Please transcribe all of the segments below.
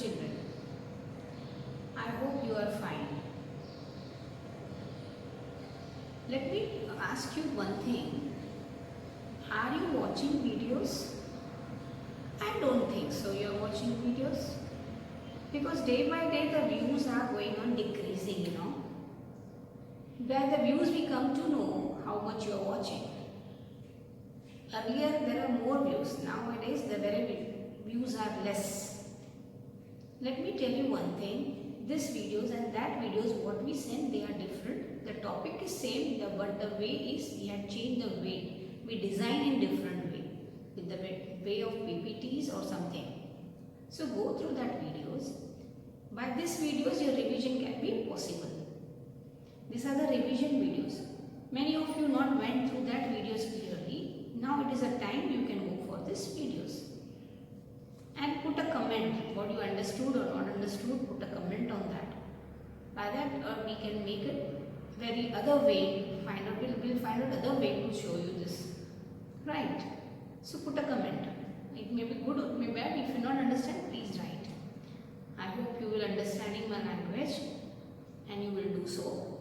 children. I hope you are fine. Let me ask you one thing. Are you watching videos? I don't think so. You are watching videos? Because day by day the views are going on decreasing, By the views we come to know how much you are watching. Earlier there are more views. Nowadays the views are less. Let me tell you one thing. This videos and that videos what we send, they are different. The topic is same, but the way is we have changed the way. We design in different way. With the way of PPTs or something. So go through that videos. By this videos your revision can be possible. These are the revision videos. Many of you not went through that videos clearly. Now it is a time you can go for this videos. And put a comment what you understood or not understood, put a comment on that. By that we can make it very other way, we'll find out other way to show you this. Right. So put a comment. It may be good or it may be bad. If you not understand, please write. I hope you will understanding my language and you will do so.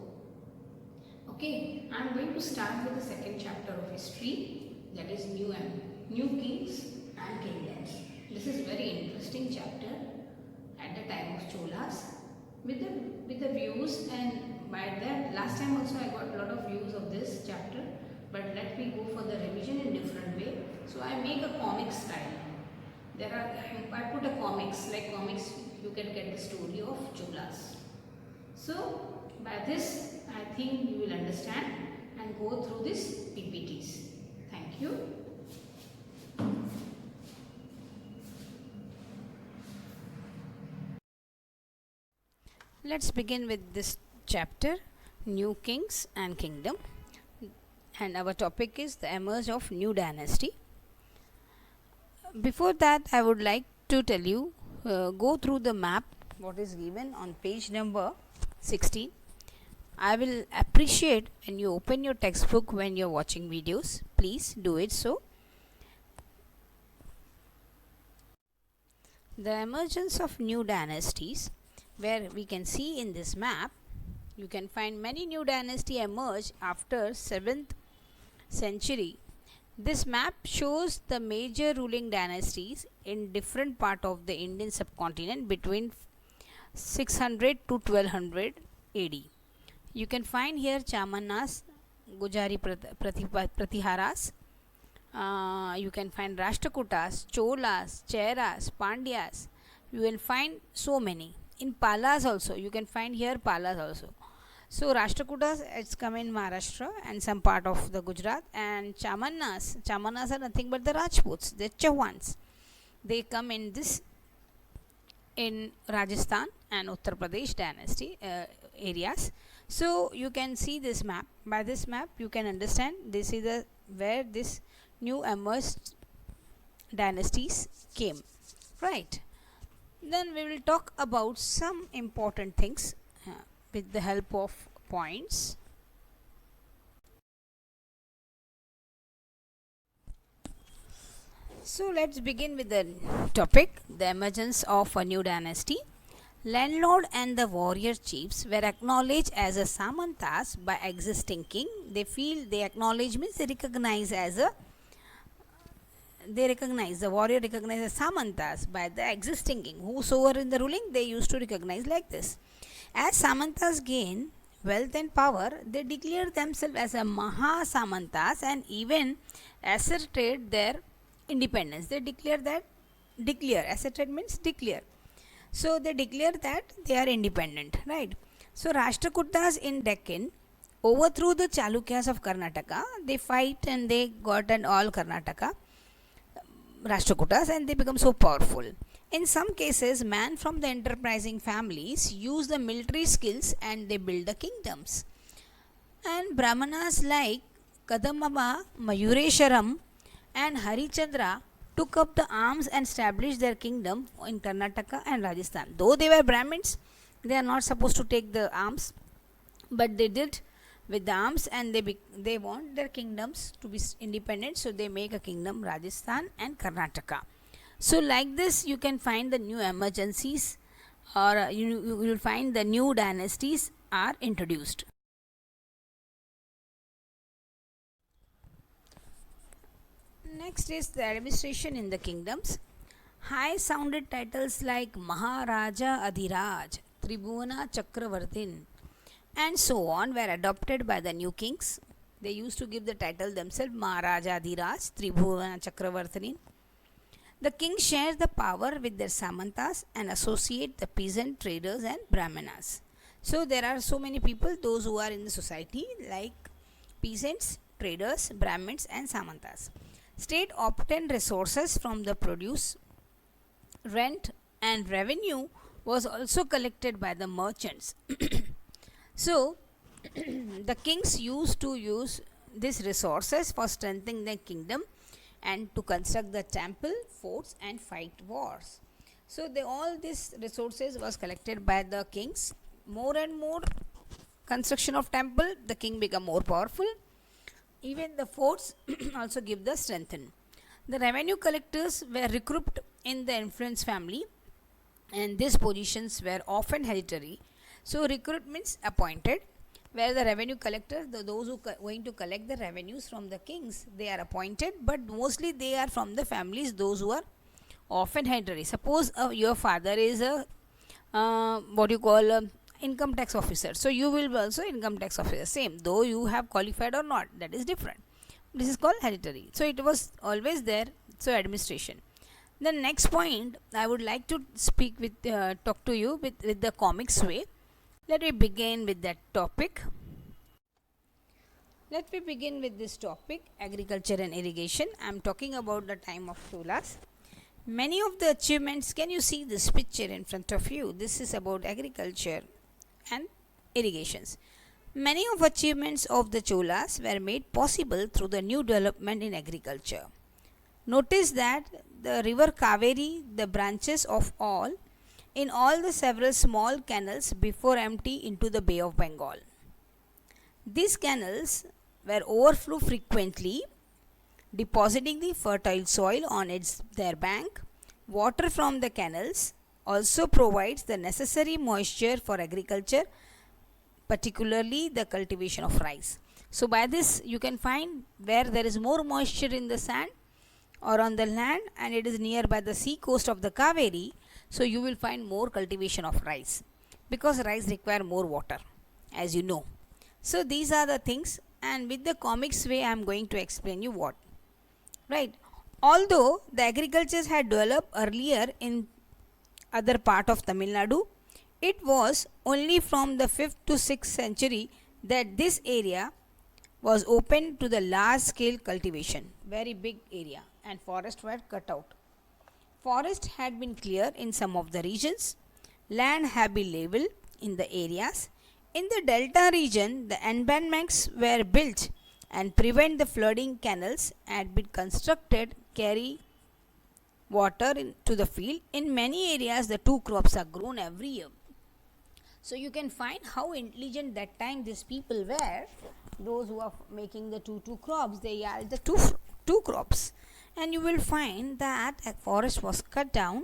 Okay, I am going to start with the second chapter of history, that is New Kings and Kingdoms. This is very interesting chapter at the time of Cholas with the views, and by that last time also I got a lot of views of this chapter, but let me go for the revision in different way. So I make a comic style. I put a comics, like comics you can get the story of Cholas. So by this I think you will understand and go through this PPTs. Thank you. Let's begin with this chapter, New Kings and Kingdom, and our topic is the emerge of new dynasty. Before that I would like to tell you, go through the map what is given on page number 16. I will appreciate when you open your textbook when you are watching videos. Please do it so. The emergence of new dynasties, where we can see in this map, you can find many new dynasties emerge after 7th century. This map shows the major ruling dynasties in different part of the Indian subcontinent between 600 to 1200 AD. You can find here Chamannas, Gujari Pratiharas. You can find Rashtrakutas, Cholas, Cheras, Pandyas. You will find so many. In Palas also, you can find here Palas also. So Rashtrakutas, it's come in Maharashtra and some part of the Gujarat, and Chamannas are nothing but the Rajputs, the Chauhans. They come in this in Rajasthan and Uttar Pradesh dynasty areas. So you can see this map. By this map you can understand this is where this new emerged dynasties came, right? Then we will talk about some important things with the help of points. So let's begin with the topic, the emergence of a new dynasty. Landlord and the warrior chiefs were acknowledged as a Samantas by existing king. They acknowledge means they recognize the warrior recognize as Samantas by the existing king. Whosoever in the ruling, they used to recognize like this. As Samantas gain wealth and power, they declare themselves as a Maha Samantas and even asserted their independence. They asserted means declare. So they declare that they are independent, right? So Rashtrakutas in Deccan overthrew the Chalukyas of Karnataka. They fight and they got an all Karnataka, Rashtrakutas, and they become so powerful. In some cases, men from the enterprising families use the military skills and they build the kingdoms. And Brahmanas like Kadambaba, Mayuresharam and Harichandra took up the arms and established their kingdom in Karnataka and Rajasthan. Though they were Brahmins, they are not supposed to take the arms, but they did with the arms, and they want their kingdoms to be independent, so they make a kingdom Rajasthan and Karnataka. So like this you can find the new emergencies, or you will find the new dynasties are introduced. Next is the administration in the kingdoms. High sounded titles like Maharaja Adhiraj, Tribhuvana Chakravartin, and so on were adopted by the new kings. They used to give the title themselves Maharaja Adhiraj, Tribhuvana Chakravartin. The kings share the power with their samantas and associate the peasant traders and brahmanas. So there are so many people, those who are in the society, like peasants, traders, brahmins, and samantas. State obtained resources from the produce, rent, and revenue was also collected by the merchants. So the kings used to use these resources for strengthening their kingdom and to construct the temple, forts, and fight wars. So all these resources was collected by the kings. More and more construction of temple, the king become more powerful. Even the forts also give the strengthen. The revenue collectors were recruited in the influence family, and these positions were often hereditary. So recruit means appointed, where the revenue collectors, those who going to collect the revenues from the kings, they are appointed, but mostly they are from the families, those who are often hereditary. Suppose your father is a what you call income tax officer, so you will be also income tax officer, same, though you have qualified or not, that is different. This is called hereditary. So it was always there. So administration. The next point I would like to speak with talk to you with the comics way. Let me begin with that topic. Let me begin with this topic, agriculture and irrigation. I am talking about the time of Cholas. Many of the achievements, can you see this picture in front of you? This is about agriculture and irrigations. Many of achievements of the Cholas were made possible through the new development in agriculture. Notice that the river Kaveri, the branches of all, in all the several small canals before empty into the Bay of Bengal. These canals were overflow frequently, depositing the fertile soil on their bank. Water from the canals also provides the necessary moisture for agriculture, particularly the cultivation of rice. So by this you can find where there is more moisture in the sand or on the land, and it is near by the sea coast of the Kaveri, so you will find more cultivation of rice, because rice require more water, as you know. So these are the things, and with the comics way I am going to explain you what. Right. Although the agriculture had developed earlier in other part of Tamil Nadu, it was only from the 5th to 6th century that this area was open to the large scale cultivation, very big area, and forests were cut out. Forests had been cleared in some of the regions, land had been leveled in the areas. In the delta region, the embankments were built and prevent the flooding. Canals had been constructed carry water to the field. In many areas, the two crops are grown every year. So you can find how intelligent that time these people were. Those who are making the two crops, they are the two crops. And you will find that a forest was cut down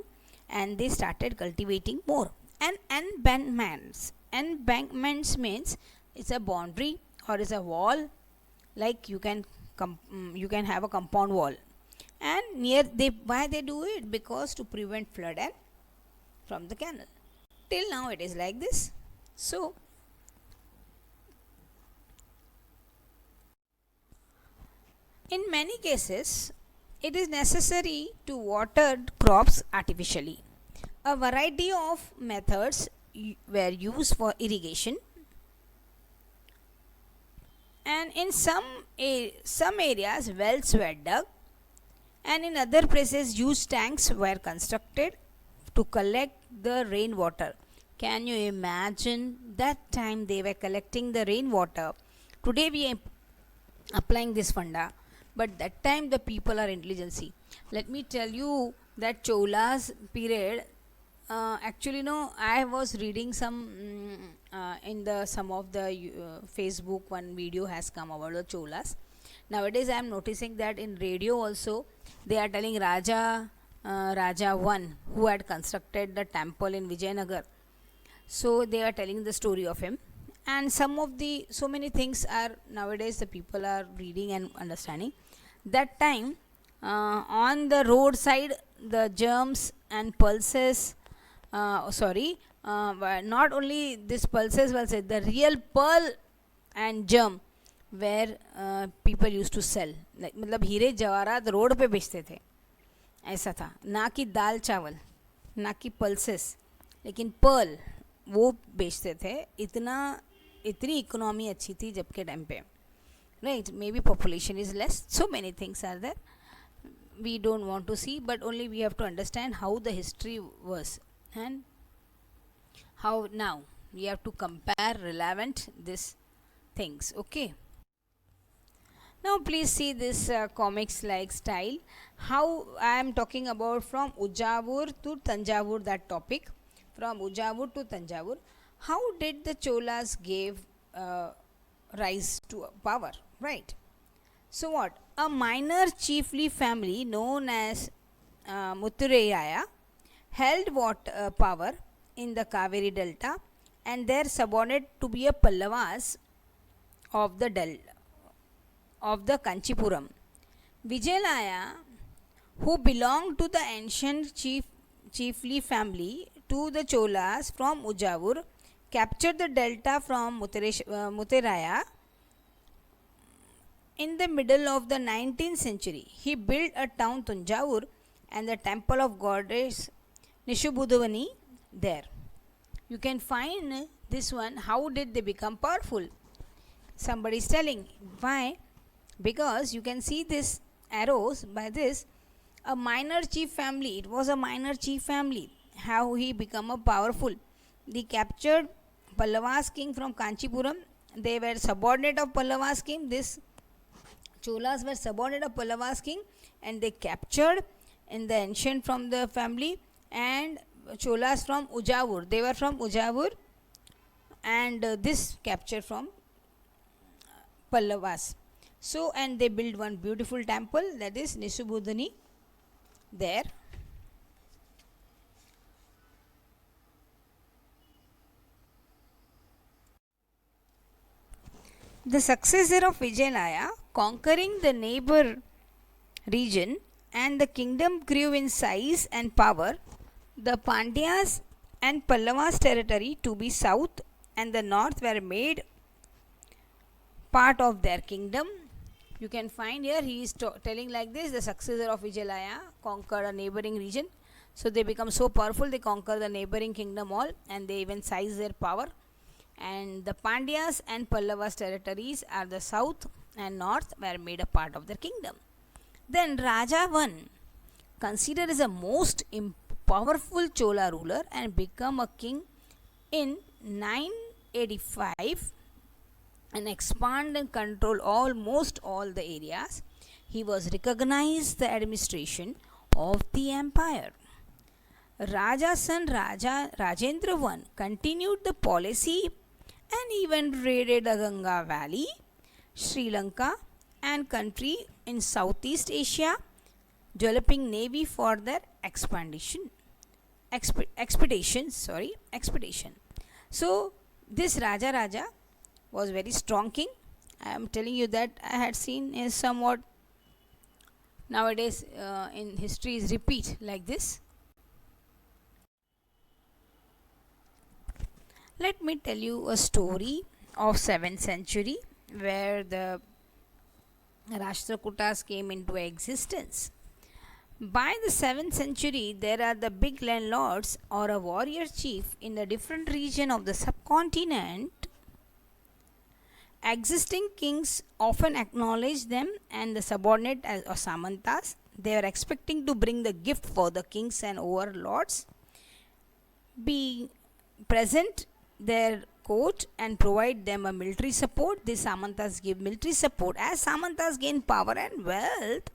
and they started cultivating more. And embankments means it's a boundary or it's a wall, like you can have a compound wall. And why they do it? Because to prevent flood and from the canal. Till now it is like this. So in many cases it is necessary to water crops artificially. A variety of methods were used for irrigation, and in some areas wells were dug, and in other places huge tanks were constructed to collect the rainwater. Can you imagine that time they were collecting the rainwater? Today we are applying this funda, but that time the people are intelligent. Let me tell you that Cholas period, actually no, I was reading some in the some of the Facebook, one video has come about the Cholas. Nowadays I am noticing that in radio also they are telling Raja Raja I, who had constructed the temple in Vijayanagar. So they are telling the story of him, and so many things are nowadays the people are reading and understanding. That time, on the roadside, the germs and pulses, not only this pulses, well said, the real pearl and germ where people used to sell, like मतलब हीरे जवाहरात road पे बेचते थे, ऐसा था. ना कि दाल चावल, ना कि पल्सेस, लेकिन पर्ल वो बेचते थे. इतनी इकोनॉमी अच्छी थी जब के टाइम पे, right. May be population is less, so many things are there we don't want to see, but only we have to understand how the history was and how now we have to compare relevant these things. Okay, now please see this comics like style, how I am talking about from Ujjavur to Tanjavur, that topic, from Ujjavur to Tanjavur. How did the Cholas gave rise to power, right? So what? A minor chiefly family known as Muttureyaya held power in the Kaveri Delta, and their subordinate to be a Pallavas of the Kanchipuram. Vijayalaya, who belonged to the ancient chiefly family to the Cholas from Ujjavur, captured the delta from Mutteraya in the middle of the 19th century. He built a town Tanjavur and the temple of goddess Nishubudavani there. You can find this one. How did they become powerful? Somebody is telling. Why? Because you can see this arrows by this. A minor chief family. It was a minor chief family. How he become a powerful? They captured Pallavas king from Kanchipuram. They were subordinate of Pallavas king. This Cholas were subordinate of Pallavas king, and they captured in the ancient from the family, and Cholas from Ujjavur. They were from Ujjavur, and this captured from Pallavas. So, and they built one beautiful temple, that is Nisubudani there. The successor of Vijayalaya, conquering the neighbor region, and the kingdom grew in size and power. The Pandyas and Pallavas territory to be south and the north were made part of their kingdom. You can find here he is telling like this: the successor of Vijayalaya conquered a neighboring region. So they become so powerful, they conquer the neighboring kingdom all, and they even size their power. And the Pandyas and Pallavas territories are the south and north were made a part of their kingdom. Then Raja I, considered as a most powerful Chola ruler and become a king in 985 and expand and control almost all the areas. He was recognized the administration of the empire. Raja's son Rajendra I continued the policy and even raided the Ganga Valley, Sri Lanka and country in Southeast Asia, developing navy for their expedition. So this Raja was very strong king. I am telling you that I had seen is somewhat nowadays in history is repeat like this. Let me tell you a story of 7th century where the Rashtrakutas came into existence. By the 7th century, there are the big landlords or a warrior chief in a different region of the subcontinent. Existing kings often acknowledge them and the subordinate as Samantas. They are expecting to bring the gift for the kings and overlords, be present their court and provide them a military support. The Samantas give military support. As Samantas gain power and wealth,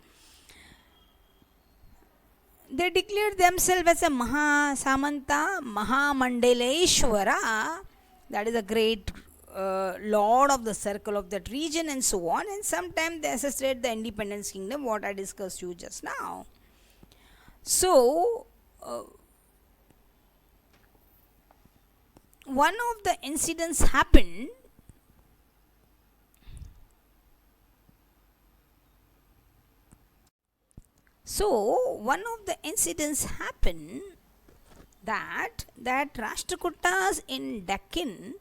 they declare themselves as a Samanta Mahamandaleshwara, that is a great lord of the circle of that region, and so on. And sometimes they associate the independence kingdom, what I discussed you just now. So, one of the incidents happened. So, one of the incidents happened that Rashtrakutas in Deccan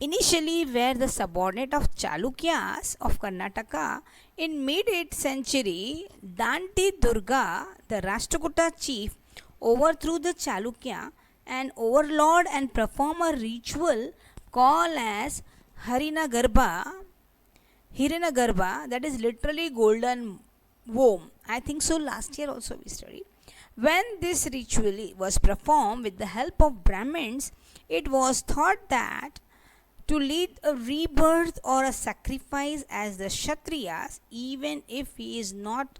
initially were the subordinate of Chalukyas of Karnataka. In mid-8th century, Danti Durga, the Rashtrakuta chief, overthrew the Chalukya and overlord and perform a ritual called as Hiranagarba, that is literally golden womb. I think so. Last year also we studied. When this ritual was performed with the help of Brahmins, it was thought that to lead a rebirth or a sacrifice as the Kshatriyas, even if he is not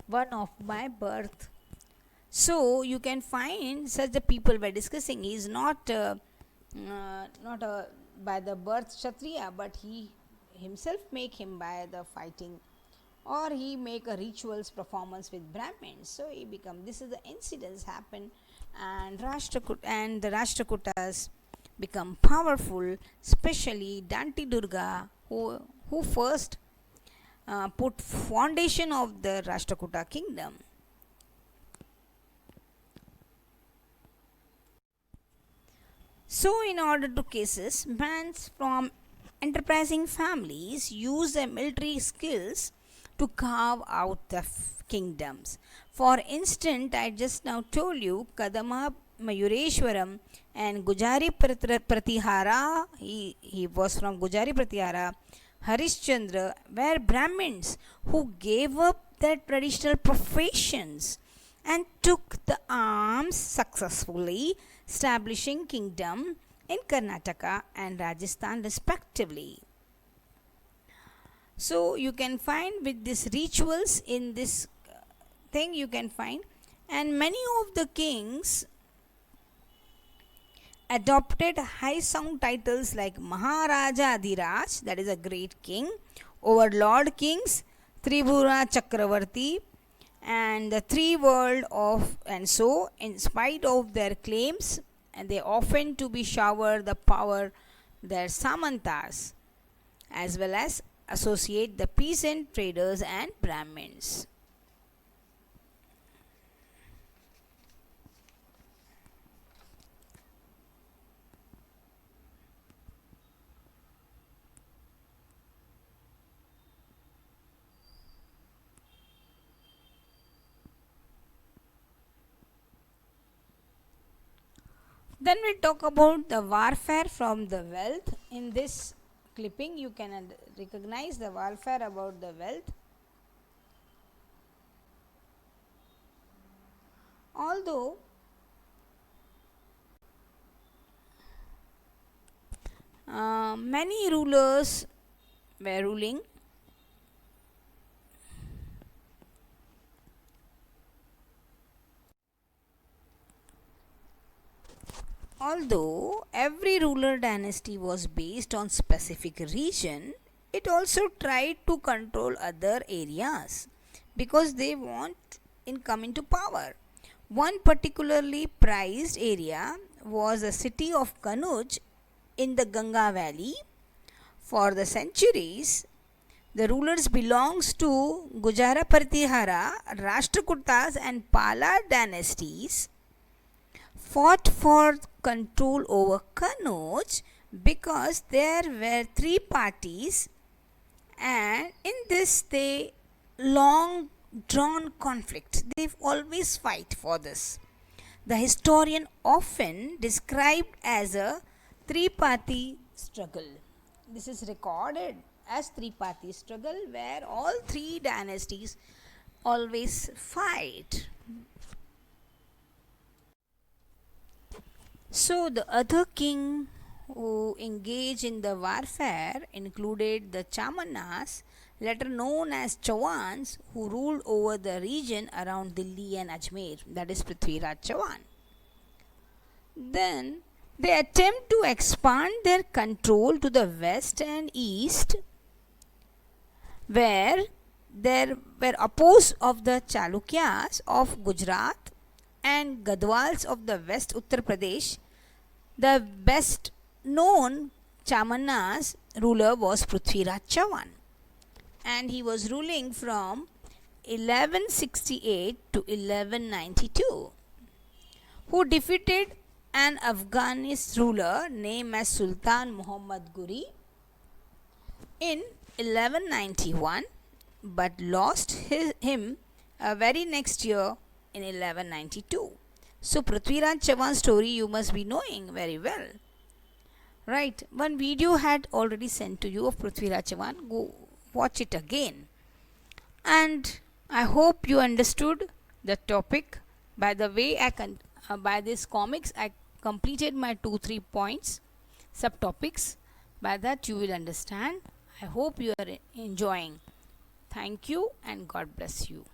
one of my birth. So you can find such the people were discussing. He is not by the birth Kshatriya, but he himself make him by the fighting, or he make a rituals performance with Brahmins. So he become. This is the incidents happen, and the Rashtrakutas become powerful, especially Danti Durga, who first put foundation of the Rashtrakuta kingdom. So, in order to cases, bands from enterprising families use their military skills to carve out the kingdoms. For instance, I just now told you Kadama Mayureshwaram and Gujari Pratihara, he was from Gujari Pratihara, Harishchandra were Brahmins who gave up their traditional professions and took the arms successfully, establishing kingdom in Karnataka and Rajasthan respectively. So you can find with these rituals in this thing you can find, and many of the kings adopted high sound titles like Maharaja Adhiraj, that is a great king, overlord kings, Tribhura Chakravarti, and the three world of, and so in spite of their claims, and they often to be showered the power their samantas, as well as associate the peasant traders and Brahmins. Then we talk about the warfare from the wealth. In this clipping, you can recognize the warfare about the wealth. Although many rulers were ruling, although every ruler dynasty was based on specific region, it also tried to control other areas because they want in coming to power. One particularly prized area was the city of Kanuj in the Ganga Valley. For the centuries, the rulers belongs to Gujara Pratihara, Rashtrakutas and Pala dynasties fought for control over Kanuj because there were three parties, and in this they long drawn conflict. They always fight for this. The historian often described as a three-party struggle. This is recorded as three-party struggle where all three dynasties always fight. So the other king who engaged in the warfare included the Chamanas, later known as Chauhans, who ruled over the region around Delhi and Ajmer, that is Prithviraj Chauhan. Then they attempt to expand their control to the west and east, where there were opposed of the Chalukyas of Gujarat and Gadwals of the West Uttar Pradesh. The best known Chamanna's ruler was Prithviraj Chauhan, and he was ruling from 1168 to 1192, who defeated an Afghanist ruler named as Sultan Muhammad Ghuri in 1191, but lost him very next year in 1192. So Prithviraj Chauhan's story you must be knowing very well. Right, one video had already sent to you of Prithviraj Chauhan. Go watch it again. And I hope you understood the topic. By the way, by this comics I completed my 2-3 points, subtopics. By that you will understand. I hope you are enjoying. Thank you and God bless you.